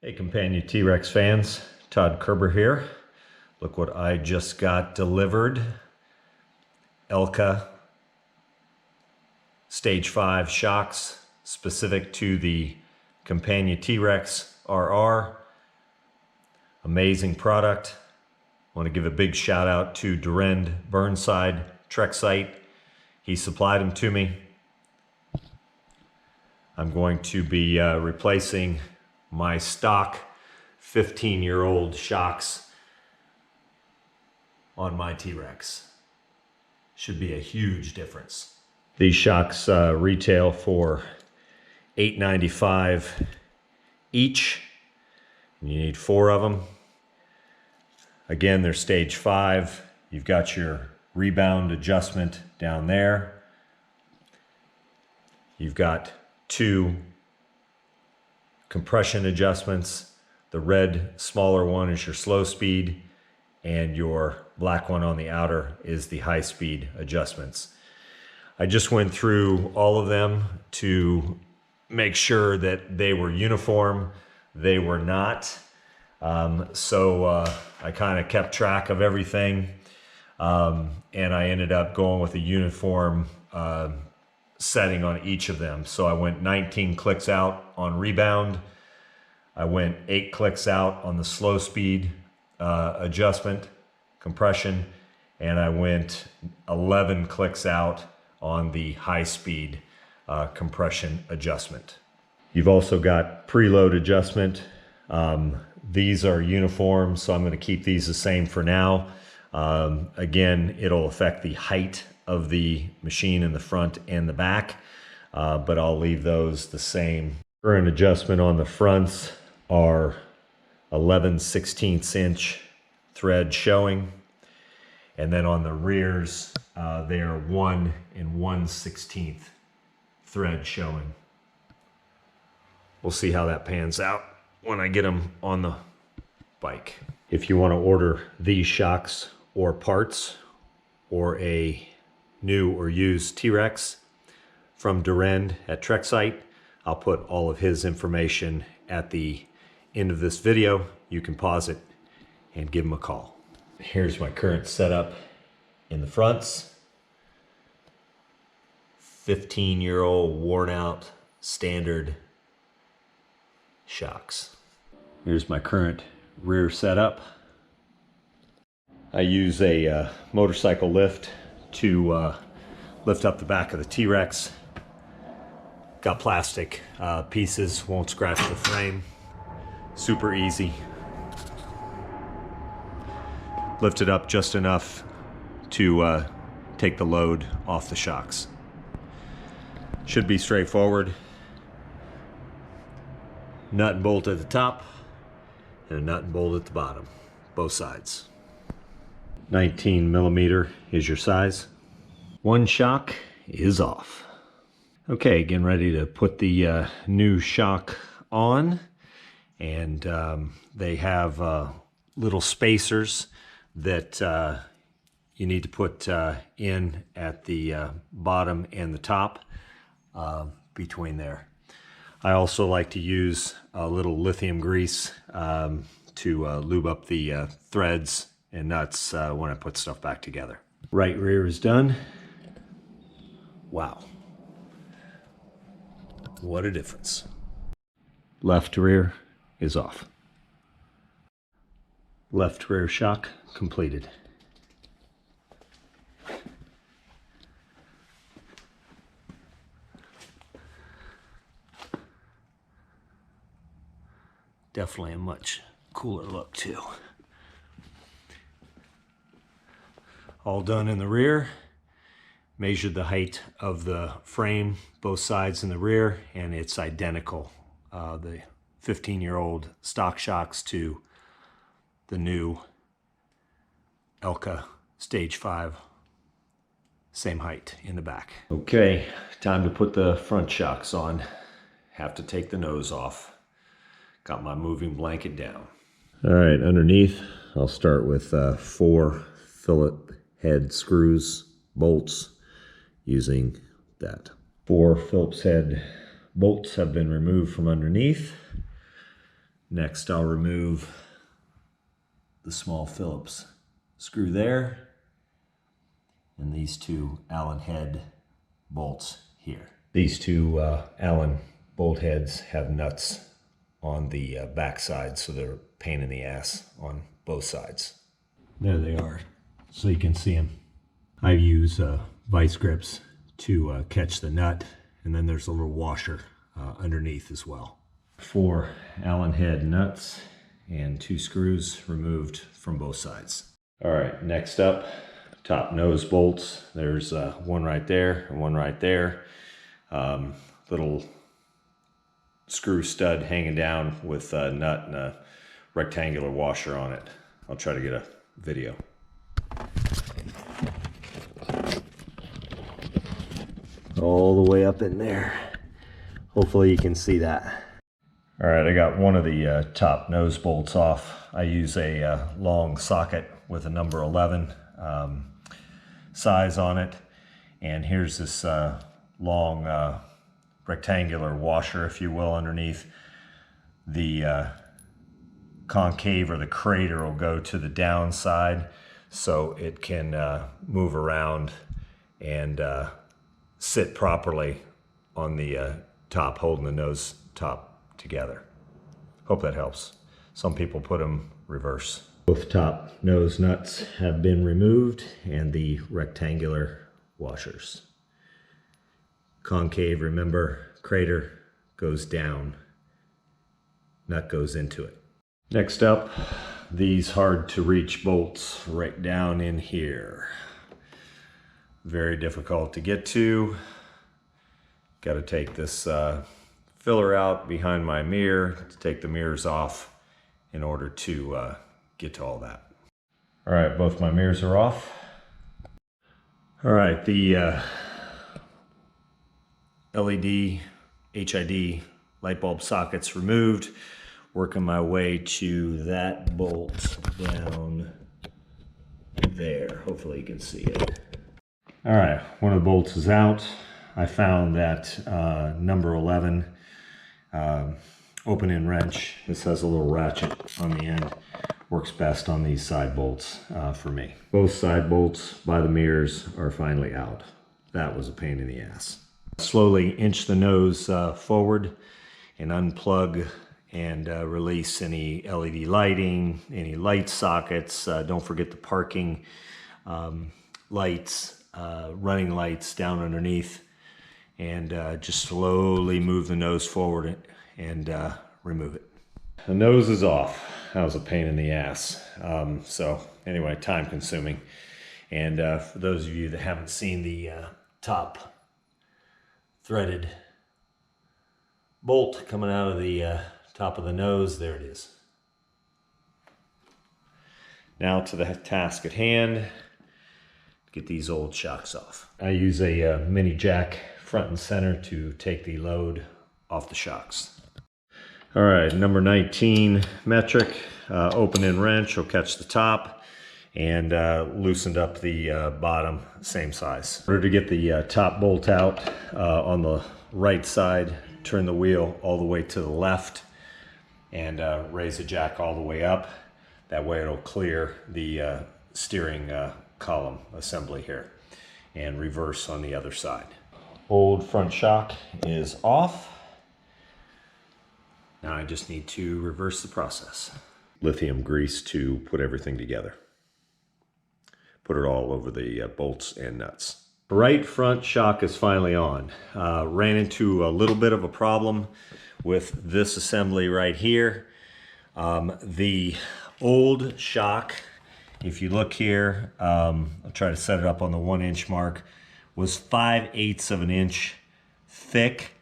Hey Campagna T-Rex fans, Todd Kerber here. Look what I just got delivered. Elka Stage 5 shocks specific to the Campagna T-Rex RR. Amazing product. I want to give a big shout out to Durand Burnside Trek Site. He supplied them to me. I'm going to be replacing my stock 15-year-old shocks on my T-Rex. Should be a huge difference. These shocks retail for $8.95 each. And you need 4 of them. Again, they're stage 5. You've got your rebound adjustment down there. You've got 2 compression adjustments. The red smaller one is your slow speed, and your black one on the outer is the high speed adjustments. I just went through all of them to make sure that they were uniform. They were not. So I kind of kept track of everything, and I ended up going with a uniform setting on each of them. So I went 19 clicks out on rebound. I went 8 clicks out on the slow speed adjustment, compression, and I went 11 clicks out on the high speed compression adjustment. You've also got preload adjustment. These are uniform, so I'm going to keep these the same for now. Again, it'll affect the height of the machine in the front and the back, but I'll leave those the same. Current adjustment on the fronts are 11/16 inch thread showing, and then on the rears they are 1 1/16 thread showing. We'll see how that pans out when I get them on the bike. If you want to order these shocks or parts or a new or used T-Rex from Durand at Trek Site, I'll put all of his information at the end of this video. You can pause it and give him a call. Here's my current setup in the fronts. 15-year-old worn out standard shocks. Here's my current rear setup. I use a motorcycle lift to lift up the back of the T-Rex. Got plastic pieces, won't scratch the frame. Super easy. Lift it up just enough to take the load off the shocks. Should be straightforward. Nut and bolt at the top and a nut and bolt at the bottom, both sides. 19 millimeter is your size. One shock is off. Okay, getting ready to put the new shock on, and they have little spacers that you need to put in at the bottom and the top between there. I also like to use a little lithium grease to lube up the threads and nuts when I put stuff back together. Right rear is done. Wow. What a difference. Left rear is off. Left rear shock completed. Definitely a much cooler look too. All done in the rear. Measured the height of the frame, both sides in the rear, and it's identical. The 15-year-old stock shocks to the new Elka Stage 5. Same height in the back. Okay, time to put the front shocks on. Have to take the nose off. Got my moving blanket down. All right, underneath, I'll start with 4 Phillips head screws, bolts, using that. 4 Phillips head bolts have been removed from underneath. Next, I'll remove the small Phillips screw there and these two Allen head bolts here. These two Allen bolt heads have nuts on the back side, so they're a pain in the ass on both sides. There they are, so you can see them. I use vice grips to catch the nut, and then there's a little washer underneath as well. 4 Allen head nuts and 2 screws removed from both sides. All right, next up, top nose bolts. There's one right there and one right there. Little screw stud hanging down with a nut and a rectangular washer on it. I'll try to get a video. All the way up in there. Hopefully you can see that. All right, I got one of the top nose bolts off. I use a long socket with a number 11 size on it. And here's this long rectangular washer, if you will, underneath. The concave or the crater will go to the downside so it can move around and sit properly on the top, holding the nose top together. Hope that helps. Some people put them reverse. Both top nose nuts have been removed and the rectangular washers. Concave, remember, crater goes down, nut goes into it. Next up, these hard to reach bolts right down in here. Very difficult to get to. Got to take this filler out behind my mirror to take the mirrors off in order to get to all that. All right, both my mirrors are off. All right, the LED, HID light bulb sockets removed. Working my way to that bolt down there. Hopefully you can see it. All right, one of the bolts is out. I found that number 11 open-end wrench. This has a little ratchet on the end. Works best on these side bolts for me. Both side bolts by the mirrors are finally out. That was a pain in the ass. Slowly inch the nose forward and unplug and release any LED lighting, any light sockets. Don't forget the parking lights, running lights down underneath. And just slowly move the nose forward and remove it. The nose is off. That was a pain in the ass. So anyway, time consuming. And for those of you that haven't seen the top threaded bolt coming out of the top of the nose, there it is. Now to the task at hand. Get these old shocks off. I use a mini jack front and center to take the load off the shocks. All right, number 19 metric open-end wrench will catch the top and loosened up the bottom, same size. In order to get the top bolt out on the right side, turn the wheel all the way to the left and raise the jack all the way up. That way it'll clear the steering column assembly here, and reverse on the other side. Old front shock is off. Now I just need to reverse the process. Lithium grease to put everything together. Put it all over the bolts and nuts. Right front shock is finally on. Ran into a little bit of a problem with this assembly right here. The old shock, if you look here, I'll try to set it up on the 1 inch mark, was 5/8 of an inch thick.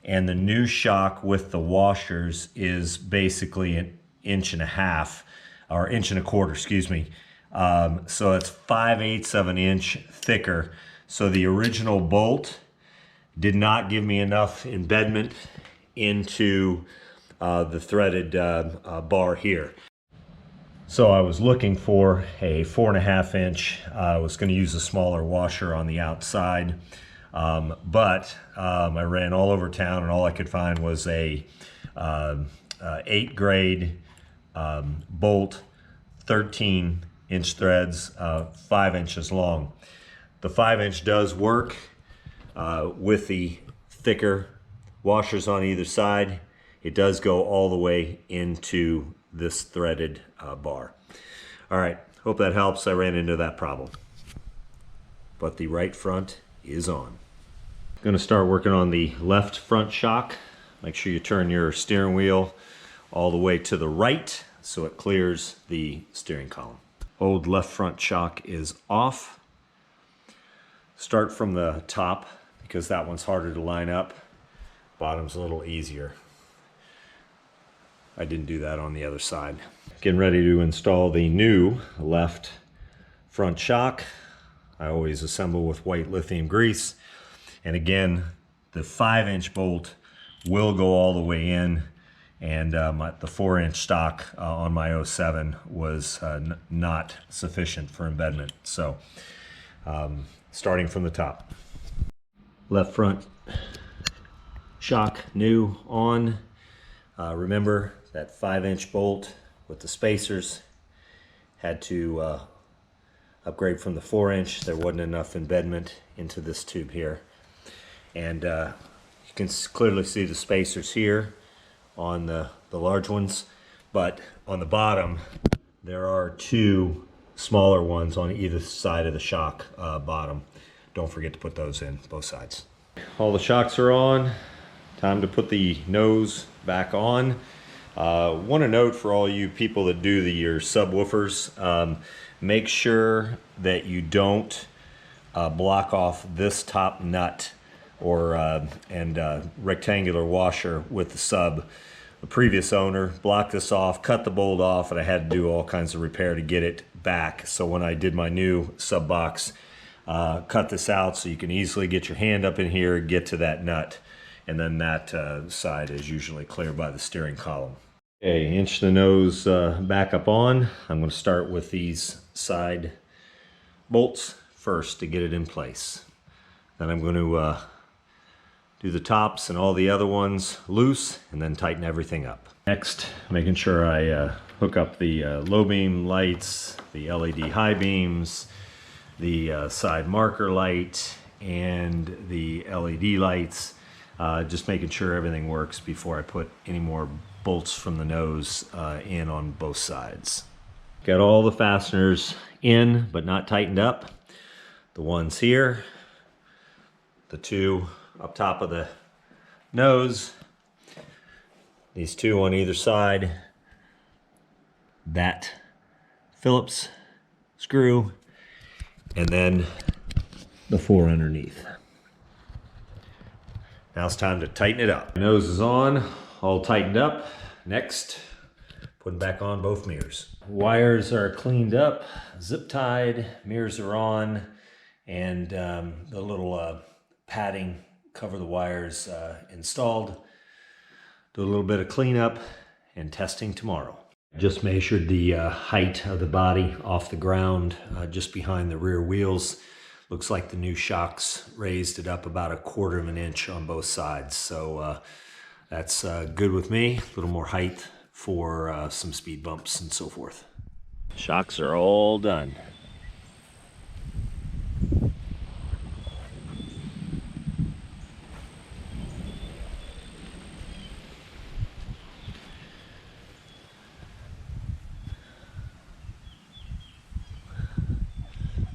And the new shock with the washers is basically 1.5 inches, or 1.25 inches, excuse me. So it's 5/8 of an inch thicker. So the original bolt did not give me enough embedment into the threaded bar here. So I was looking for a 4.5 inch. I was going to use a smaller washer on the outside, but I ran all over town and all I could find was a 8 grade bolt, 13-inch threads, 5 inches long. The 5-inch does work with the thicker washers on either side. It does go all the way into this threaded bar. All right, hope that helps. I ran into that problem. But the right front is on. Going to start working on the left front shock. Make sure you turn your steering wheel all the way to the right so it clears the steering column. Old left front shock is off. Start from the top because that one's harder to line up. Bottom's a little easier. I didn't do that on the other side. Getting ready to install the new left front shock. I always assemble with white lithium grease. And again, the 5-inch bolt will go all the way in, and the 4-inch stock on my 07 was not sufficient for embedment. So starting from the top. Left front shock new on. Remember that 5-inch bolt with the spacers. Had to upgrade from the 4-inch. There wasn't enough embedment into this tube here. And you can clearly see the spacers here on the large ones, but on the bottom there are 2 smaller ones on either side of the shock bottom. Don't forget to put those in both sides. All the shocks are on. Time to put the nose back on. Want to note for all you people that do your subwoofers, make sure that you don't block off this top nut or rectangular washer with the sub. The previous owner blocked this off, cut the bolt off, and I had to do all kinds of repair to get it back. So when I did my new sub box, cut this out so you can easily get your hand up in here, get to that nut, and then that side is usually clear by the steering column. Okay, inch the nose back up on. I'm going to start with these side bolts first to get it in place. Then I'm going to do the tops and all the other ones loose and then tighten everything up. Next, making sure I hook up the low beam lights, the LED high beams, the side marker light, and the LED lights. Just making sure everything works before I put any more bolts from the nose in on both sides. Got all the fasteners in but not tightened up. The ones here, the 2 up top of the nose, these 2 on either side, that Phillips screw, and then the 4 underneath. Now it's time to tighten it up. Nose is on, all tightened up. Next, putting back on both mirrors. Wires are cleaned up, zip tied, mirrors are on, and the little padding cover the wires installed. Do a little bit of cleanup and testing tomorrow. Just measured the height of the body off the ground just behind the rear wheels. Looks like the new shocks raised it up about 1/4 of an inch on both sides. So that's good with me. A little more height for some speed bumps and so forth. Shocks are all done.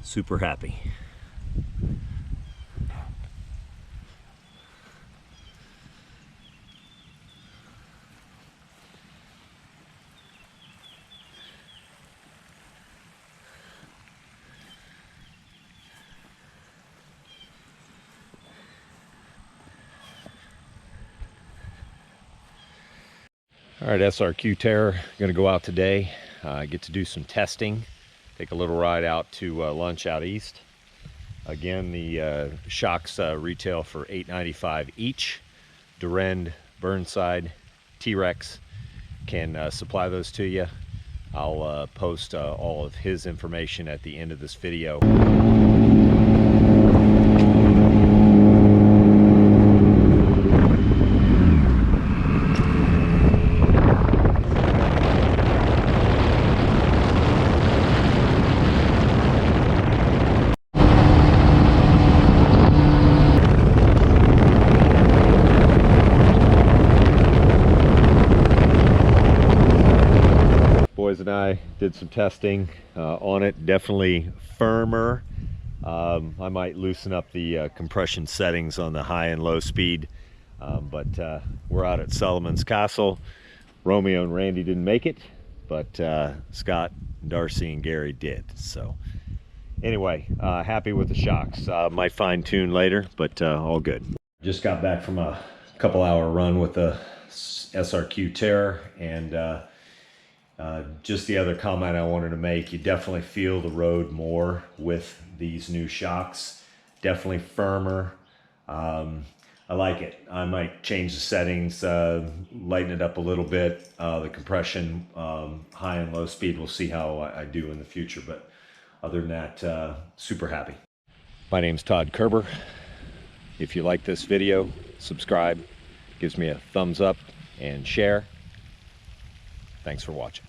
Super happy. All right, SRQ Terror, going to go out today, get to do some testing, take a little ride out to lunch out east. Again, the shocks retail for $8.95 each. Durand, Burnside, T-Rex can supply those to you. I'll post all of his information at the end of this video. boys and I did some testing on it. Definitely firmer. I might loosen up the compression settings on the high and low speed, but we're out at Solomon's Castle. Romeo and Randy didn't make it, but Scott, Darcy, and Gary did. So anyway, happy with the shocks. Might fine tune later, but all good. Just got back from a couple hour run with the SRQ Terror, and just the other comment I wanted to make, you definitely feel the road more with these new shocks. Definitely firmer. I like it. I might change the settings, lighten it up a little bit. The compression, high and low speed, we'll see how I do in the future. But other than that, super happy. My name's Todd Kerber. If you like this video, subscribe. Gives me a thumbs up and share. Thanks for watching.